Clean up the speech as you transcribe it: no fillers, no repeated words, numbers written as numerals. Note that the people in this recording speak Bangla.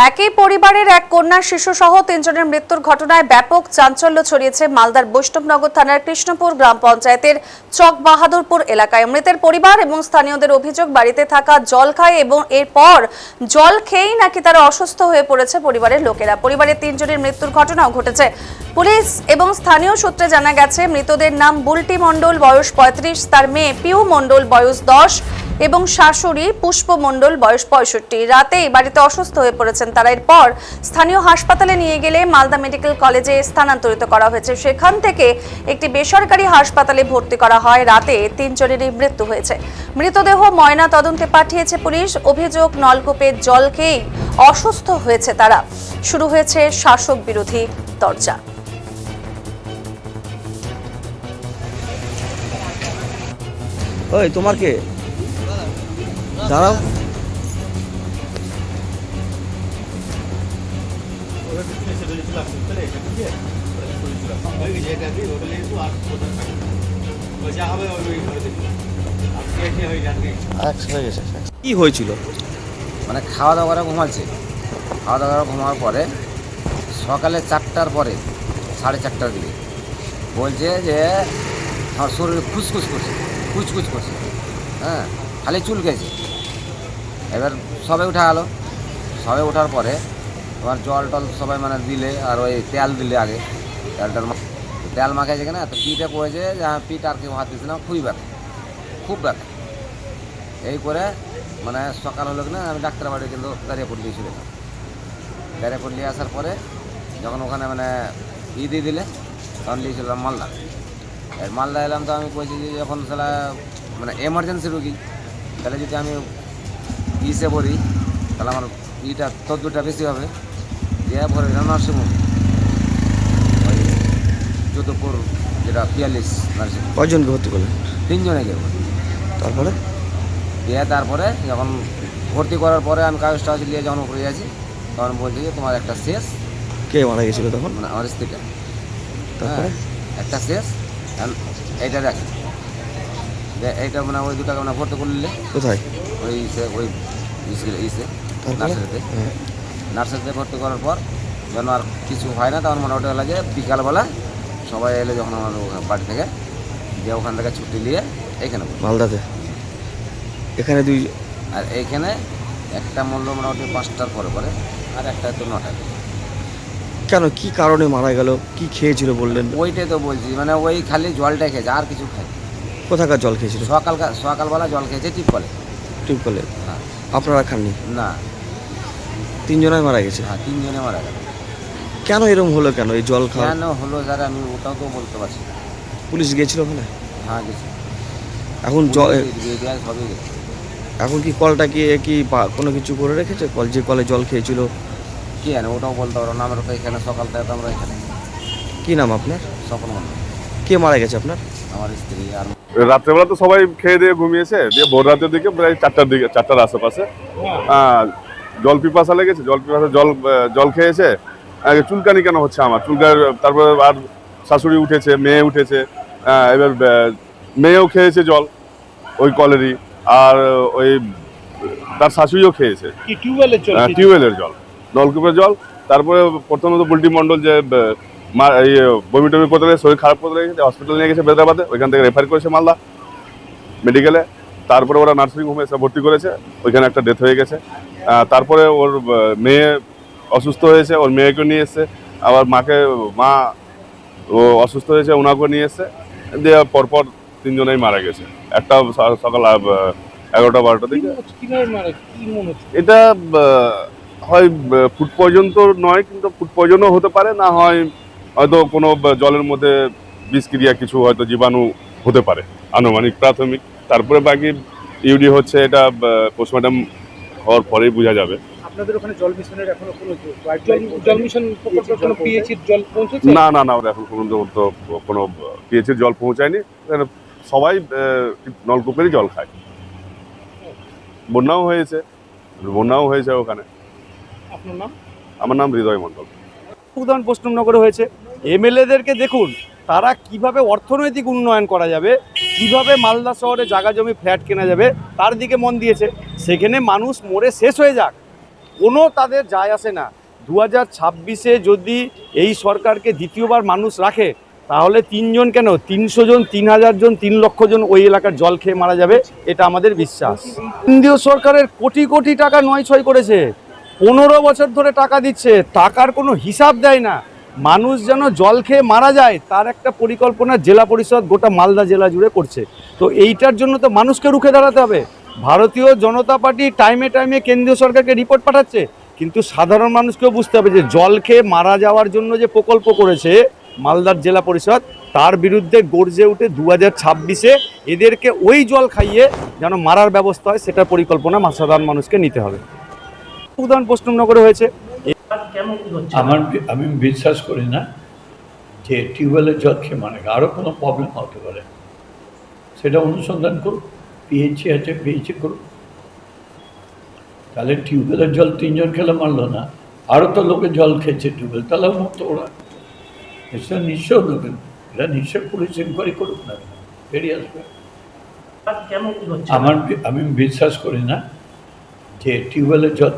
একই পরিবারের এক কন্যা শিশু সহ তিনজনের মৃত্যুর ঘটনায় ব্যাপক চাঞ্চল্য ছড়িয়েছে মালদার বৈষ্ণবনগর থানার কৃষ্ণপুর গ্রাম পঞ্চায়েতের চক বাহাদুরপুর এলাকায়। মৃতের পরিবার এবং স্থানীয়দের অভিযোগ, বাড়িতে থাকা জল খায় এবং এরপর জল খেয়েই নাকি তারা অসুস্থ হয়ে পড়েছে পরিবারের লোকেরা। পরিবারের তিনজনের মৃত্যুর ঘটনাও ঘটেছে। পুলিশ এবং স্থানীয় সূত্রে জানা গেছে, মৃতদের নাম বুলটি মণ্ডল, বয়স 35, তার মেয়ে পিউ মণ্ডল, বয়স 10 এবং শাশুড়ি পুষ্প মণ্ডল, বয়স 65। রাতেই বাড়িতে অসুস্থ হয়ে পড়েছেন তারা। এরপর স্থানীয় হাসপাতালে নিয়ে গেলে মালদা মেডিকেল কলেজে স্থানান্তরিত করা হয়েছে। সেখান থেকে একটি বেসরকারি হাসপাতালে ভর্তি করা হয়। রাতে তিনজনেরই মৃত্যু হয়েছে। মৃতদেহ ময়না তদন্তে পাঠিয়েছে পুলিশ। অভিযোগ, নলকূপের জল খেয়েই অসুস্থ হয়েছে তারা। শুরু হয়েছে শাসক বিরোধী তরজা। ওই তোমার কে? দাঁড়াও। কি হয়েছিল? মানে খাওয়া দাওয়া করে ঘুমাচ্ছে। খাওয়া দাওয়া করে ঘুমানোর পরে সকালে 4টার পরে 4:30টার দিকে বলছে যে আমার শরীরে খুসখুস করছে, কুচকুচ করছে, হ্যাঁ, খালি চুল গেছে। এবার সবে উঠা গেলো। সবে ওঠার পরে তোমার জল টল সবাই মানে দিলে, আর ওই তেল দিলে। আগে তেল মাখাইছে কিনা, তো পিঠে পড়েছে, পিঠ আর কেউ হাত দিচ্ছে না, খুবই ব্যথা, খুব ব্যথা। এই করে মানে সকাল হলো কিনা আমি ডাক্তার বাড়ি কিন্তু দাঁড়িয়ে দিয়েছিলাম। দাঁড়িয়ে নিয়ে আসার পরে যখন ওখানে মানে দিয়ে দিলে, তখন দিয়েছিলাম মালদা। মালদা এলাম, তো আমি বলছি যে যখন সেটা মানে এমার্জেন্সি রুগী, তাহলে যদি আমি ইসে ভরি তাহলে আমার তদ্দুরটা বেশি হবে। দিয়ে ভরে দিলাম নার্সিংহোম, ওই যোধপুর, যেটা 42 নার্সিংহোম। কয়জনকে ভর্তি করলেন? 3 জনেকে। তারপরে তারপরে যখন ভর্তি করার পরে আমি কাগজ টাগজ নিয়ে যখন উপরে যাচ্ছি, তখন বলছি যে তোমার একটা শেষ। কে মারা গেছিল তখন? মানে আমার স্ত্রীটা। তারপরে একটা শেষ, এইটা দেখে এইটা মানে ওই দুটাকে মানে ভর্তি করলে কোথায়? ওই ইসে নার্সারিতে। নার্সারিতে ভর্তি করার পর যখন আর কিছু হয় না, তখন মোটামুটি হলো যে বিকালবেলা সবাই এলে যখন আমার বাড়ি থেকে, যে ওখান থেকে ছুটি নিয়ে এইখানে মালদাতে। এখানে দুই, আর এইখানে একটা মূল্য মোটামুটি 5টার পরে পরে, আর একটা তো 9টায়। কেন, কি কারণে মারা গেল? কি খেয়েছিল বললেন? ওইটাই তো বলছি, মানে ওই খালি জলটাই খেয়েছে, আর কিছু খায়। কোথাকার জল খেয়েছিল? সকালবেলা জল খেয়েছে টিপকলে। টিউবকলে? হ্যাঁ। আপনারা খাননি? না। 3 জনাই মারা গেছে? হ্যাঁ, 3 জনে মারা গেল। কেন এরকম হলো? কেন এই জল খাওয়া? কেন হলো স্যার, আমি ওটাও তো বলতে পারছি না। পুলিশ গিয়েছিল ওখানে? হ্যাঁ, গেছি। এখন জল সবই গেছে। এখন কি কলটা কি কোনো কিছু করে রেখেছে? যে কলে জল খেয়েছিল কি জানে, ওটাও বলতে পারবো না। আমরা তো এখানে সকাল থেকে তো আমরা এখানে। কি নাম আপনার? স্বপন মন্ডল। কে মারা গেছে আপনার? আমার স্ত্রী। আর রাত্রেবেলা তো সবাই খেয়ে দিয়ে ঘুমিয়েছে, দিয়ে ভোর রাতের দিকে প্রায় 4টার আশেপাশে জল পিপাসা লেগেছে। জল খেয়েছে। চুলকানি কেন হচ্ছে আমার, তারপরে আর শাশুড়ি উঠেছে, মেয়ে উঠেছে। এবার মেয়েও খেয়েছে জল ওই কলেরই, আর ওই তার শাশুড়িও খেয়েছে টিউবওয়েলের জল, নলকূপের জল। তারপরে প্রথমত বুলটি মণ্ডল যে বমি টমি করতে গেছে, শরীর খারাপ করতে লেগেছে, হসপিটালে নিয়ে গেছে বেদরাবাদে, ওইখান থেকে রেফার করেছে মালদা মেডিকেলে। তারপরে ওরা নার্সিংহোমে এসে ভর্তি করেছে, ওইখানে একটা ডেথ হয়ে গেছে। তারপরে ওর মেয়ে অসুস্থ হয়েছে, ওর মেয়েকে নিয়ে এসছে। আবার মা ও অসুস্থ হয়েছে, ওনাকেও নিয়ে এসছে। দিয়ে পরপর 3 জনেই মারা গেছে। একটা সকাল 11টা-12টার দিকে। এটা হয় ফুড পয়জন তো নয়, কিন্তু ফুড পয়জনও হতে পারে, না হয় হয়তো কোনো জলের মধ্যে বিষক্রিয়া কিছু হয়তো জীবাণু হতে পারে, আনুমানিক প্রাথমিক। তারপরে বাকি ইউডি হচ্ছে, এটা পোস্টমর্টম হওয়ার পরেই বোঝা যাবে। আপনাদের ওখানে জল মিশনের এখনো কোনো জল মিশন প্রকল্পের কোনো পিএইচির জল পৌঁছেছে? না, ওরা এখন পর্যন্ত কোনো পিএইচির জল পৌঁছায়নি। সবাই নলকূপেরই জল খায়। বন্যাও হয়েছে ওখানে। আপনার নাম? আমার নাম হৃদয় মণ্ডল। উদাহরণ পশ্চিমনগরে হয়েছে। এমএলএদেরকে দেখুন, তারা কিভাবে অর্থনৈতিক উন্নয়ন করা যাবে, কিভাবে মালদা শহরে জায়গা জমি ফ্ল্যাট কেনা যাবে, তার দিকে মন দিয়েছে। সেখানে মানুষ মরে শেষ হয়ে যাক, কোনো তাদের যায় আসে না। 2026-এ যদি এই সরকারকে দ্বিতীয়বার মানুষ রাখে তাহলে 3 জন কেন 300 জন, 3000 জন, 3 লক্ষ জন ওই এলাকার জল খেয়ে মারা যাবে, এটা আমাদের বিশ্বাস। কেন্দ্রীয় সরকারের কোটি কোটি টাকা নয় করেছে, 15 বছর ধরে টাকা দিচ্ছে, টাকার কোনো হিসাব দেয় না। মানুষ যেন জল খেয়ে মারা যায় তার একটা পরিকল্পনা জেলা পরিষদ গোটা মালদা জেলা জুড়ে করছে। তো এইটার জন্য তো মানুষকে রুখে দাঁড়াতে হবে। ভারতীয় জনতা পার্টি টাইমে টাইমে কেন্দ্রীয় সরকারকে রিপোর্ট পাঠাচ্ছে, কিন্তু সাধারণ মানুষকেও বুঝতে হবে যে জল খেয়ে মারা যাওয়ার জন্য যে প্রকল্প করেছে মালদার জেলা পরিষদ, তার বিরুদ্ধে গর্জে উঠে 2026-এ এদেরকে ওই জল খাইয়ে যেন মারার ব্যবস্থা হয় সেটার পরিকল্পনা সাধারণ মানুষকে নিতে হবে। উদাহরণ পশ্চিমনগরে হয়েছে। আমি বিশ্বাস করি না যে টিউবওয়েলের জল খেয়ে মানে আরও কোনো প্রবলেম হতে পারে, সেটা অনুসন্ধান করুক। পিএইচি আছে, পিএইচি করুক। তাহলে টিউবওয়েলের জল 3 জন খেলে মারলো না, আরও তো লোকে জল খেয়েছে টিউবওয়েল, তাহলে মুক্ত ওরা। এটা নিশ্চয় লোকের, এটা নিশ্চয় পুলিশ ইনকোয়ারি করুক না, বেরিয়ে আসবে। আমি বিশ্বাস করি না যে টিউবওয়েলের জল